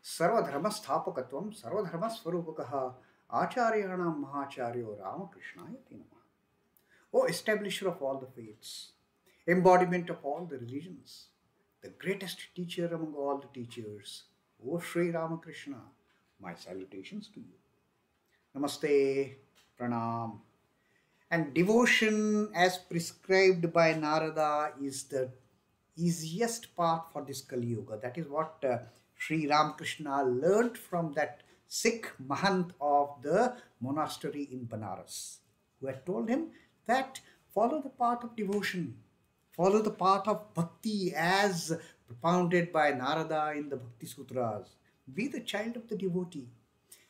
सर्वधर्मस्थापकत्वं सर्वधर्मस्वरूपकः आचार्याणां महाचार्यो रामकृष्णाय ते नमः. O establisher of all the faiths, embodiment of all the religions, the greatest teacher among all the teachers, O Sri Ramakrishna, my salutations to you. Namaste, Pranam. And devotion as prescribed by Narada is the easiest path for this Kali Yuga. That is what Sri Ramakrishna learned from that Sikh Mahant of the monastery in Banaras, who had told him that follow the path of devotion, follow the path of bhakti as propounded by Narada in the Bhakti Sutras. Be the child of the devotee.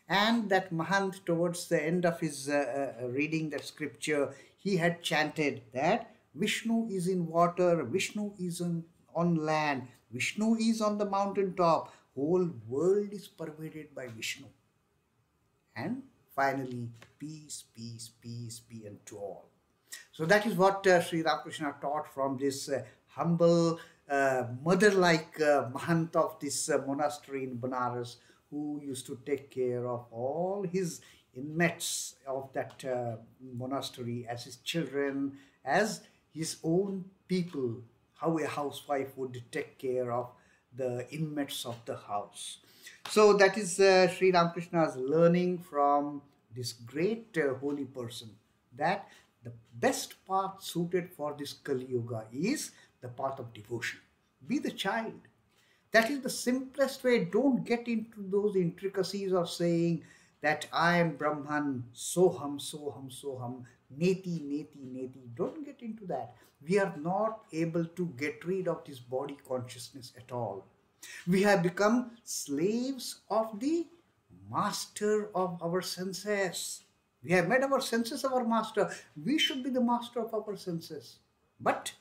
And that Mahant, towards the end of his reading that scripture, he had chanted that Vishnu is in water, Vishnu is on land, Vishnu is on the mountain top, whole world is pervaded by Vishnu. And finally, peace, peace, peace be unto all. So that is what Sri Ramakrishna taught from this humble, mother-like Mahant of this monastery in Banaras, who used to take care of all his inmates of that monastery as his children, as his own people, how a housewife would take care of the inmates of the house. So that is Sri Ramakrishna's learning from this great holy person, that the best path suited for this Kali Yuga is the path of devotion. Be the child. That is the simplest way. Don't get into those intricacies of saying that I am Brahman, soham, soham, soham, neti, neti, neti. Don't get into that. We are not able to get rid of this body consciousness at all. We have become slaves of the master of our senses. We have made our senses our master. We should be the master of our senses. But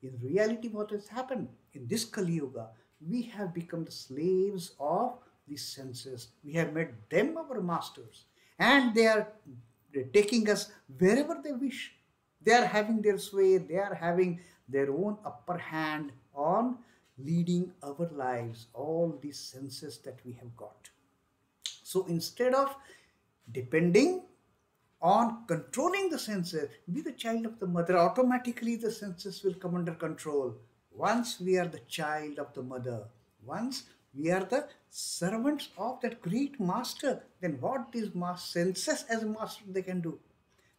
in reality, what has happened in this Kali Yuga, we have become the slaves of these senses. We have made them our masters, and they're taking us wherever they wish. They are having their sway. They are having their own upper hand on leading our lives, all these senses that we have got. So instead of depending on controlling the senses, be the child of the mother. Automatically the senses will come under control. Once we are the child of the mother, once we are the servants of that great master, then what these senses as a master they can do?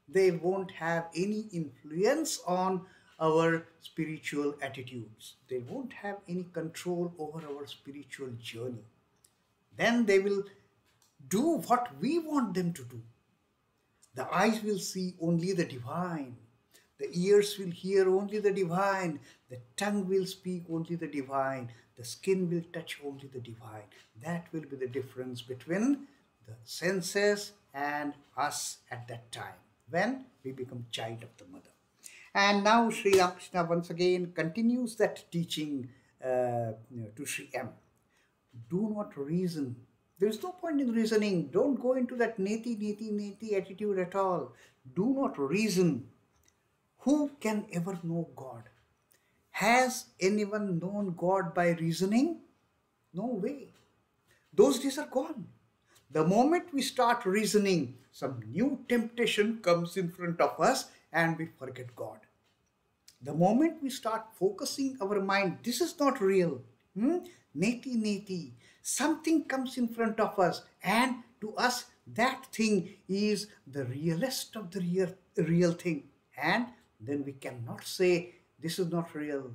They won't have any influence on our spiritual attitudes. They won't have any control over our spiritual journey. Then they will do what we want them to do. The eyes will see only the divine. The ears will hear only the divine. The tongue will speak only the divine. The skin will touch only the divine. That will be the difference between the senses and us at that time, when we become child of the mother. And now Sri Ramakrishna once again continues that teaching to Sri M. Do not reason. There is no point in reasoning. Don't go into that neti, neti, neti attitude at all. Do not reason. Who can ever know God? Has anyone known God by reasoning? No way. Those days are gone. The moment we start reasoning, some new temptation comes in front of us and we forget God. The moment we start focusing our mind, this is not real. Neti, neti. Something comes in front of us, and to us that thing is the realest of the real thing. And then we cannot say this is not real,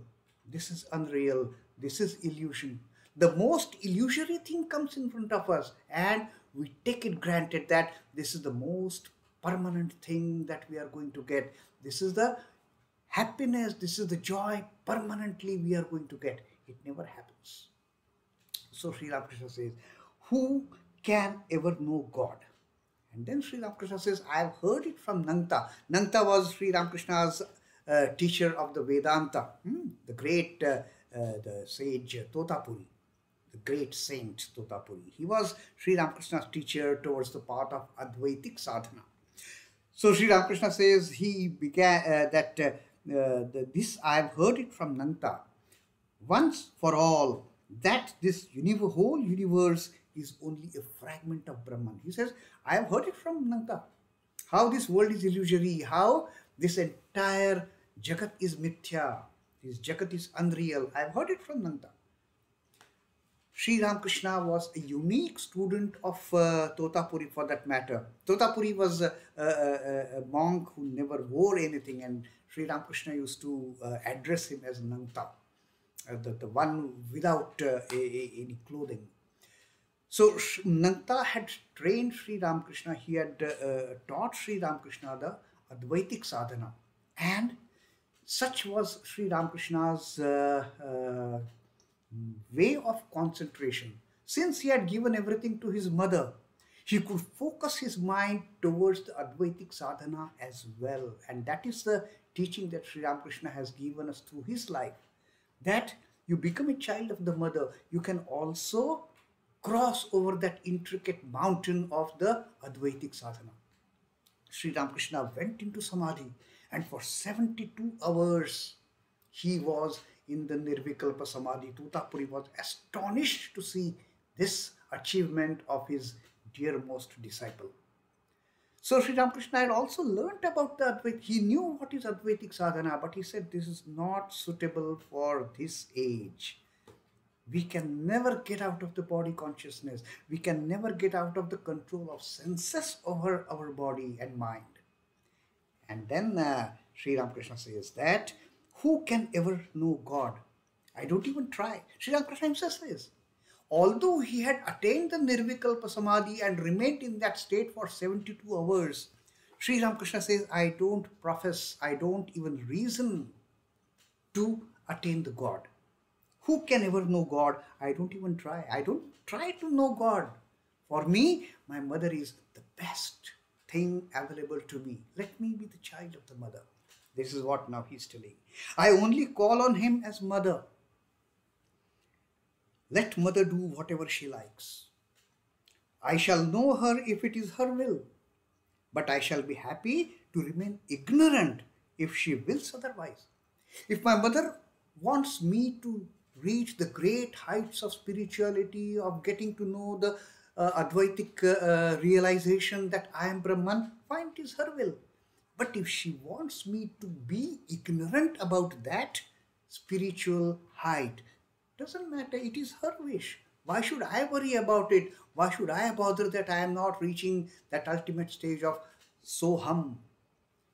this is unreal, this is illusion. The most illusory thing comes in front of us, and we take it granted that this is the most permanent thing that we are going to get. This is the happiness, this is the joy permanently we are going to get. It never happens. So Sri Ramakrishna says, who can ever know God? And then Sri Ramakrishna says, I have heard it from Nangta. Nangta was Sri Ramakrishna's teacher of the Vedanta, the great the sage Totapuri, the great saint Totapuri. He was Sri Ramakrishna's teacher towards the path of Advaitic sadhana. So Sri Ramakrishna says he began this I have heard it from Nangta. Once for all, that this whole universe is only a fragment of Brahman. He says, I have heard it from Nangta, how this world is illusory, how this entire Jagat is mithya, this Jagat is unreal. I have heard it from Nangta. Sri Ramakrishna was a unique student of Totapuri for that matter. Totapuri was a monk who never wore anything, and Sri Ramakrishna used to address him as Nangta, the one without any clothing. So Nangta had trained Sri Ramakrishna, he had taught Sri Ramakrishna the Advaitic sadhana, and such was Sri Ramakrishna's way of concentration. Since he had given everything to his mother, he could focus his mind towards the Advaitic sadhana as well. And that is the teaching that Sri Ramakrishna has given us through his life. That you become a child of the mother, you can also cross over that intricate mountain of the Advaitic sadhana. Sri Ramakrishna went into Samadhi, and for 72 hours he was in the Nirvikalpa Samadhi. Totapuri was astonished to see this achievement of his dearmost disciple. So Sri Ramakrishna had also learnt about the Advaita. He knew what is Advaitic sadhana, but he said this is not suitable for this age. We can never get out of the body consciousness. We can never get out of the control of senses over our body and mind. And then Sri Ramakrishna says that, who can ever know God? I don't even try. Sri Ramakrishna himself says, although he had attained the Nirvikalpa Samadhi and remained in that state for 72 hours, Sri Ramakrishna says, I don't profess, I don't even reason to attain the God. Who can ever know God? I don't even try. I don't try to know God. For me, my mother is the best thing available to me. Let me be the child of the mother. This is what now he's telling. I only call on him as mother. Let mother do whatever she likes. I shall know her if it is her will. But I shall be happy to remain ignorant if she wills otherwise. If my mother wants me to reach the great heights of spirituality, of getting to know the Advaitic realization that I am Brahman, fine, it is her will. But if she wants me to be ignorant about that spiritual height, doesn't matter, it is her wish. Why should I worry about it? Why should I bother that I am not reaching that ultimate stage of Soham?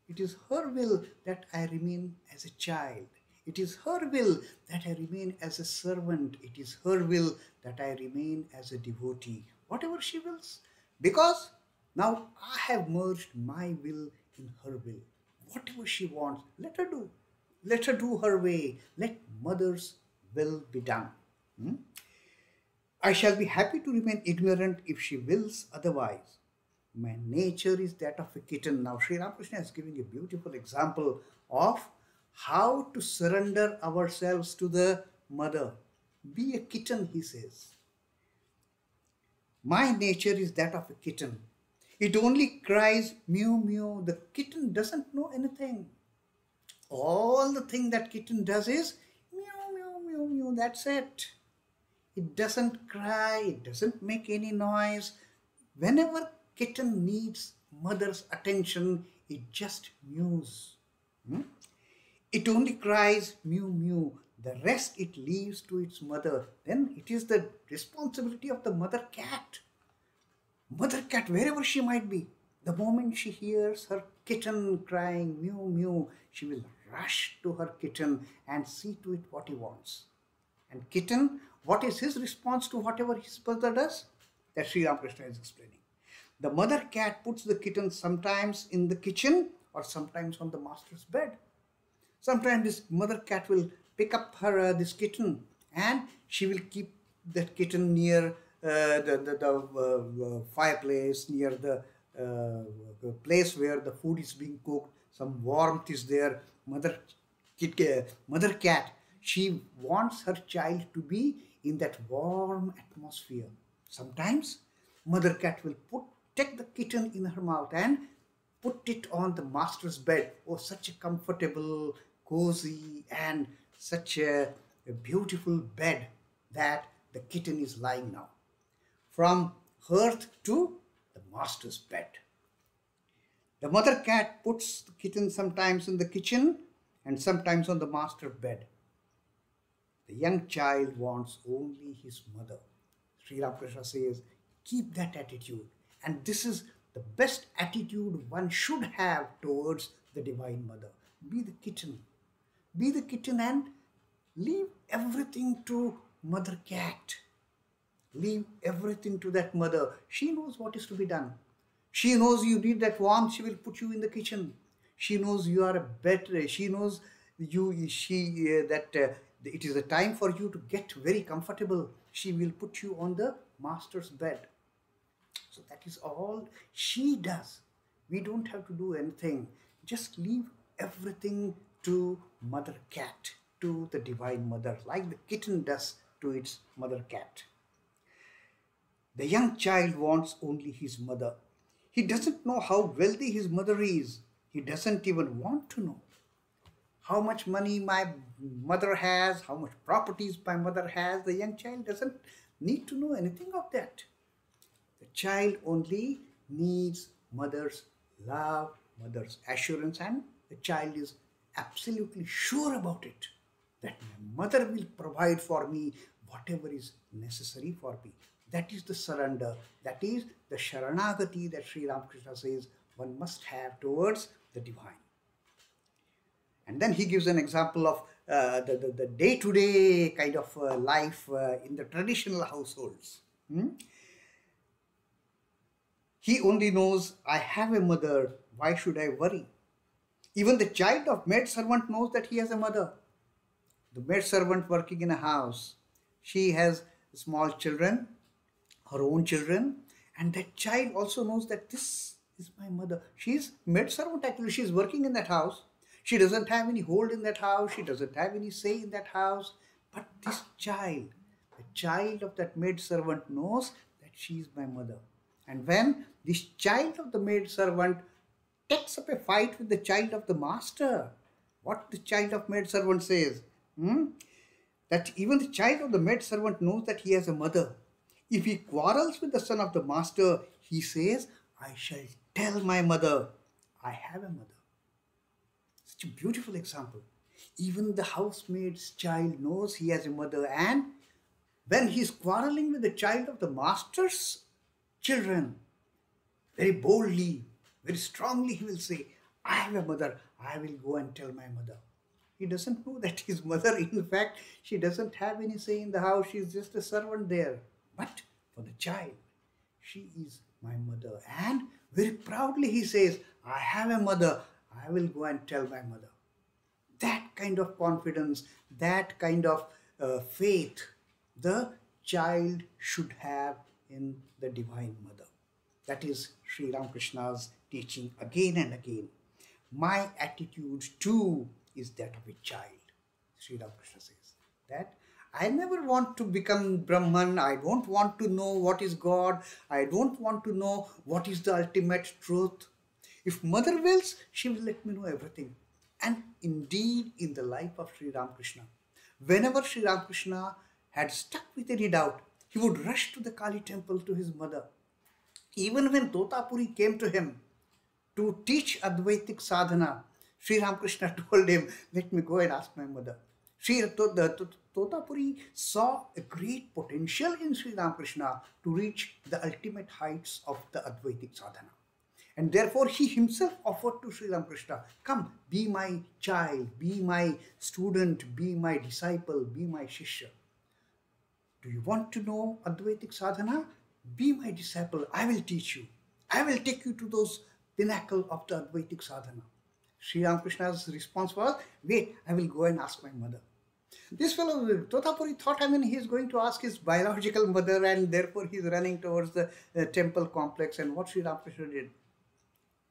It is her will that I remain as a child. It is her will that I remain as a servant. It is her will that I remain as a devotee. Whatever she wills. Because now I have merged my will in her will. Whatever she wants, let her do. Let her do her way. Let mother's will be done. I shall be happy to remain ignorant if she wills otherwise. My nature is that of a kitten. Now Sri Ramakrishna is giving a beautiful example of how to surrender ourselves to the mother. Be a kitten, he says. My nature is that of a kitten. It only cries mew mew. The kitten doesn't know anything. All the thing that kitten does is mew mew mew mew. That's it. It doesn't cry. It doesn't make any noise. Whenever kitten needs mother's attention, it just mews. It only cries mew mew. The rest it leaves to its mother. Then it is the responsibility of the mother cat. Mother cat, wherever she might be, the moment she hears her kitten crying mew mew, she will rush to her kitten and see to it what he wants. And kitten, what is his response to whatever his mother does? That Sri Ramakrishna is explaining. The mother cat puts the kitten sometimes in the kitchen or sometimes on the master's bed. Sometimes this mother cat will pick up her this kitten and she will keep that kitten near the fireplace, near the place where the food is being cooked. Some warmth is there. Mother cat, she wants her child to be in that warm atmosphere. Sometimes mother cat will take the kitten in her mouth and put it on the master's bed. Oh, such a comfortable, cozy and such a beautiful bed. that the kitten is lying now, from hearth to the master's bed. The mother cat puts the kitten sometimes in the kitchen and sometimes on the master bed. The young child wants only his mother. Sri Ramakrishna says, keep that attitude. And this is the best attitude one should have towards the Divine Mother. Be the kitten. Be the kitten and leave everything to Mother Cat. Leave everything to that mother. She knows what is to be done. She knows you need that warmth. She will put you in the kitchen. She knows you are a better. She knows that it is a time for you to get very comfortable. She will put you on the master's bed. So that is all she does. We don't have to do anything. Just leave everything to Mother Cat, to the Divine Mother, like the kitten does to its mother cat. The young child wants only his mother. He doesn't know how wealthy his mother is. He doesn't even want to know how much money my mother has, how much properties my mother has. The young child doesn't need to know anything of that. The child only needs mother's love, mother's assurance, and the child is absolutely sure about it, that my mother will provide for me whatever is necessary for me. That is the surrender. That is the Sharanagati that Sri Ramakrishna says one must have towards the divine. And then he gives an example of the day-to-day kind of life in the traditional households. He only knows, I have a mother, why should I worry? Even the child of maidservant knows that he has a mother. The maidservant working in a house, she has small children, her own children, and that child also knows that this is my mother. She is maidservant actually, she is working in that house. She doesn't have any hold in that house, she doesn't have any say in that house. But this child, the child of that maidservant knows that she is my mother. And when this child of the maidservant takes up a fight with the child of the master, what the child of maidservant says, that even the child of the maidservant knows that he has a mother. If he quarrels with the son of the master, he says, I shall tell my mother, I have a mother. Such a beautiful example. Even the housemaid's child knows he has a mother, and when he is quarreling with the child of the master's children, very boldly, very strongly he will say, I have a mother, I will go and tell my mother. He doesn't know that his mother, in fact, she doesn't have any say in the house, she is just a servant there. But for the child, she is my mother. And very proudly he says, I have a mother, I will go and tell my mother. That kind of confidence, that kind of faith, the child should have in the Divine Mother. That is Sri Ramakrishna's teaching again and again. My attitude too is that of a child. Sri Ramakrishna says that I never want to become Brahman. I don't want to know what is God. I don't want to know what is the ultimate truth. If Mother wills, she will let me know everything. And indeed, in the life of Sri Ramakrishna, whenever Sri Ramakrishna had stuck with any doubt, he would rush to the Kali temple to his mother. Even when Totapuri came to him to teach Advaitic sadhana, Sri Ramakrishna told him, let me go and ask my mother. Totapuri saw a great potential in Sri Ramakrishna to reach the ultimate heights of the Advaitic sadhana. And therefore he himself offered to Sri Ramakrishna, come, be my child, be my student, be my disciple, be my shishya. Do you want to know Advaitic sadhana? Be my disciple, I will teach you. I will take you to those pinnacle of the Advaitic sadhana. Sri Ramakrishna's response was, wait, I will go and ask my mother. This fellow, Totapuri, thought, he is going to ask his biological mother, and therefore he is running towards the temple complex. And what Sri Ramakrishna did?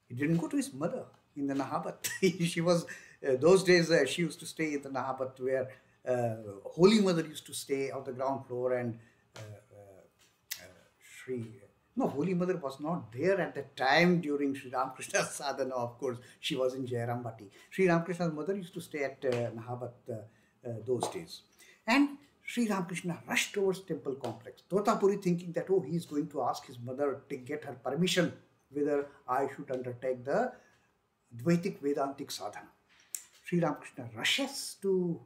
He didn't go to his mother in the Nahabat. She was, those days she used to stay in the Nahabat where Holy Mother used to stay on the ground floor, and Holy Mother was not there at that time during Sri Ramakrishna's sadhana, of course. She was in Jairambati. Sri Ramakrishna's mother used to stay at Nahabat those days. And Sri Ramakrishna rushed towards temple complex. Totapuri thinking that, oh, he is going to ask his mother to get her permission whether I should undertake the Dvaitic Vedantic sadhana. Sri Ramakrishna rushes to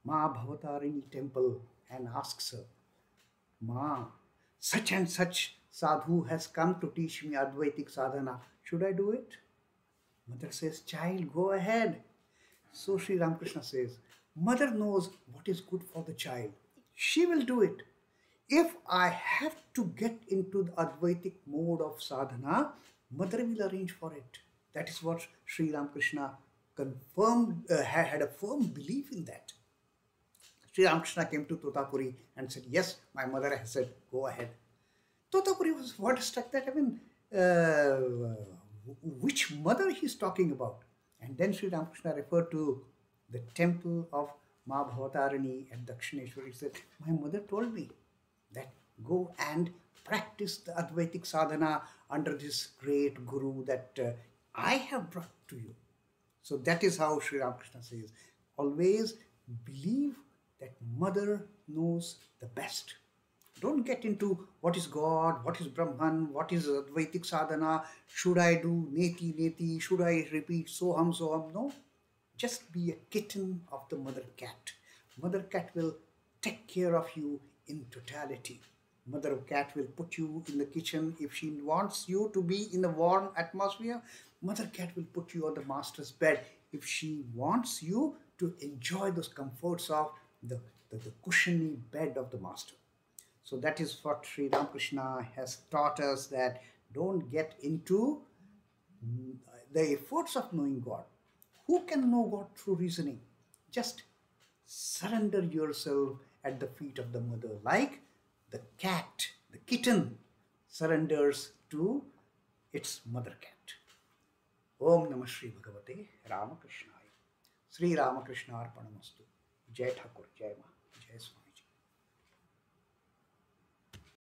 Ma Bhavatarini temple and asks her, Ma, such and such sadhu has come to teach me Advaitic sadhana. Should I do it? Mother says, child, go ahead. So Sri Ramakrishna says, mother knows what is good for the child. She will do it. If I have to get into the Advaitic mode of sadhana, mother will arrange for it. That is what Sri Ramakrishna confirmed, had a firm belief in that. Sri Ramakrishna came to Totapuri and said, yes, my mother has said, go ahead. Totapuri was wonderstruck that, which mother he's talking about. And then Sri Ramakrishna referred to the temple of Ma Bhavatarini at Dakshineshwar. He said, my mother told me that go and practice the Advaitic sadhana under this great guru that I have brought to you. So that is how Sri Ramakrishna says, always believe that mother knows the best. Don't get into what is God, what is Brahman, what is Advaitic sadhana, should I do neti neti, should I repeat soham soham. No, just be a kitten of the mother cat. Mother cat will take care of you in totality. Mother cat will put you in the kitchen. If she wants you to be in a warm atmosphere, mother cat will put you on the master's bed. If she wants you to enjoy those comforts of the cushiony bed of the master. So that is what Sri Ramakrishna has taught us, that don't get into the efforts of knowing God. Who can know God through reasoning? Just surrender yourself at the feet of the mother, like the cat, the kitten surrenders to its mother cat. Om Namah Shri Bhagavate Ramakrishna. Sri Ramakrishna Arpanamastu. Jai Thakur, Jai Ma, Jai Swami.